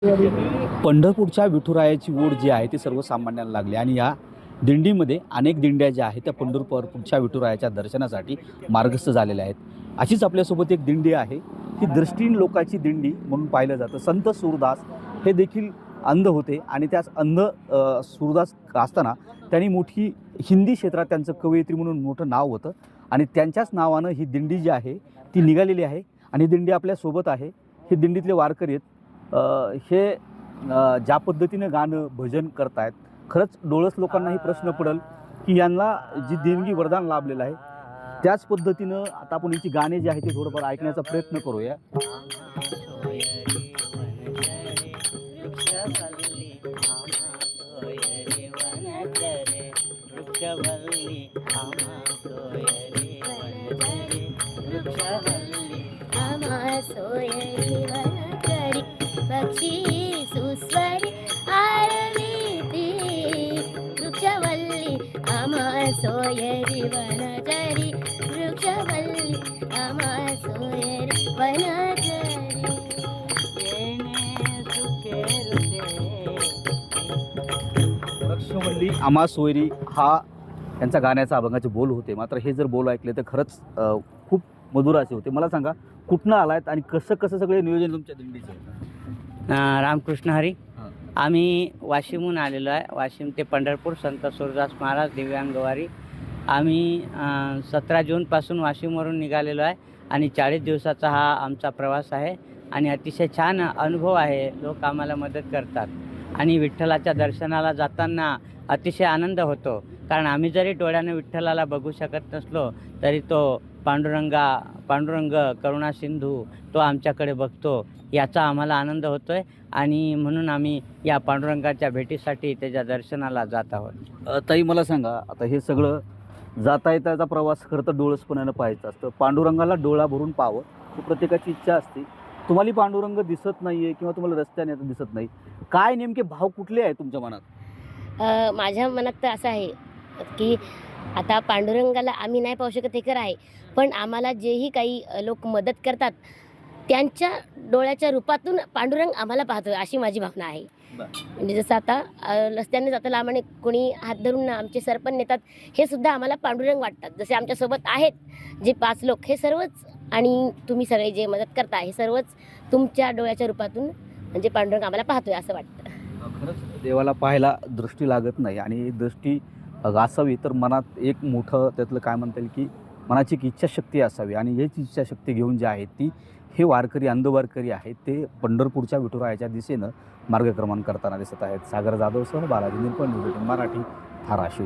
पंढरपूरच्या विठुरायाची ओढ जी आहे ती सर्वसामान्यांना लागली आणि या दिंडीमध्ये अनेक दिंड्या ज्या आहेत त्या पंढरपूरच्या विठुरायाच्या दर्शनासाठी मार्गस्थ झालेल्या आहेत. अशीच आपल्यासोबत एक दिंडी आहे. ही दृष्टीहीन लोकांची दिंडी म्हणून पाहिलं जातं. संत सूरदास हे देखील अंध होते आणि त्याच अंध सूरदास असताना त्यांनी मोठी हिंदी क्षेत्रात त्यांचं कवयित्री म्हणून मोठं नाव होतं आणि त्यांच्याच नावानं ही दिंडी जी आहे ती निघालेली आहे आणि ही दिंडी आपल्यासोबत आहे. ही दिंडीतले वारकरी आहेत. हे ज्या पद्धतीनं गाणं भजन करतायत, खरंच डोळस लोकांनाही प्रश्न पडेल की यांना जी देणगी वरदान लाभलेलं आहे त्याच पद्धतीनं आता आपण याची गाणे जे आहे ते थोडंफार ऐकण्याचा प्रयत्न करूया. पक्षी सुस्वरी आरवीती वृक्षवल्ली आम्हा सोयरी वनचरी वृक्षवल्ली आम्हा सोयरी वनचरी वृक्षवल्ली आम्हा सोयरी हा यांचा गाण्याचा अभंगाचे बोल होते. मात्र हे जर बोल ऐकले तर खरंच खूप मधुर असे होते. मला सांगा, कुठनं आलायत आणि कसं कसं सगळे नियोजन तुमच्या दिंडीचं? रामकृष्ण हरी. आम्ही वाशिमहून आलेलो आहे. वाशिम ते पंढरपूर संत सूरदास महाराज दिव्यांगवारी. आम्ही 17 जूनपासून वाशिमवरून निघालेलो आहे आणि 40 दिवसाचा हा आमचा प्रवास आहे आणि अतिशय छान अनुभव आहे. लोक आम्हाला मदत करतात आणि विठ्ठलाच्या दर्शनाला जाताना अतिशय आनंद होतो. कारण आम्ही जरी डोळ्याने विठ्ठलाला बघू शकत नसलो तरी तो पांडुरंग करुणा सिंधू तो आमच्याकडे बघतो, याचा आम्हाला आनंद होतो आहे आणि म्हणून आम्ही या पांडुरंगाच्या भेटीसाठी त्याच्या दर्शनाला जात आहोत. ताई मला सांगा, आता हे सगळं जाता येताचा प्रवास खरं तर डोळसपणानं पाहायचं असतं. पांडुरंगाला डोळा भरून पाहावं ही प्रत्येकाची इच्छा असते. तुम्हाला पांडुरंग दिसत नाही आहे किंवा तुम्हाला रस्त्याने आता दिसत नाही, काय नेमके भाव कुठले आहे तुमच्या मनात? माझ्या मनात तर असं आहे की आता पांडुरंगाला आम्ही नाही पाहू शकत, हे खरं आहे, पण आम्हाला जेही काही लोक मदत करतात त्यांच्या डोळ्याच्या रूपातून पांडुरंग आम्हाला पाहतोय अशी माझी भावना आहे. म्हणजे जसं आता रस्त्याने जाताना आम्हाला कोणी हात धरून आमचे सरपंच नेतात, हे सुद्धा आम्हाला पांडुरंग वाटतात. जसे आमच्यासोबत आहेत जे 5 लोक, हे सर्वच आणि तुम्ही सगळे जे मदत करता हे सर्वच तुमच्या डोळ्याच्या रूपातून म्हणजे पांडुरंग आम्हाला पाहतोय असं वाटतं. खरंच देवाला पाहायला दृष्टी लागत नाही आणि दृष्टी असावी तर मनात एक मोठं त्यातलं काय म्हणता येईल की मनाची एक इच्छाशक्ती असावी आणि हीच इच्छाशक्ती घेऊन जे आहे ती हे वारकरी अंध वारकरी आहेत ते पंढरपूरच्या विठुरायाच्या दिशेनं मार्गक्रमण करताना दिसत आहेत. सागर जाधवसह बालाजी निळकंठ, मराठी, धाराशिव.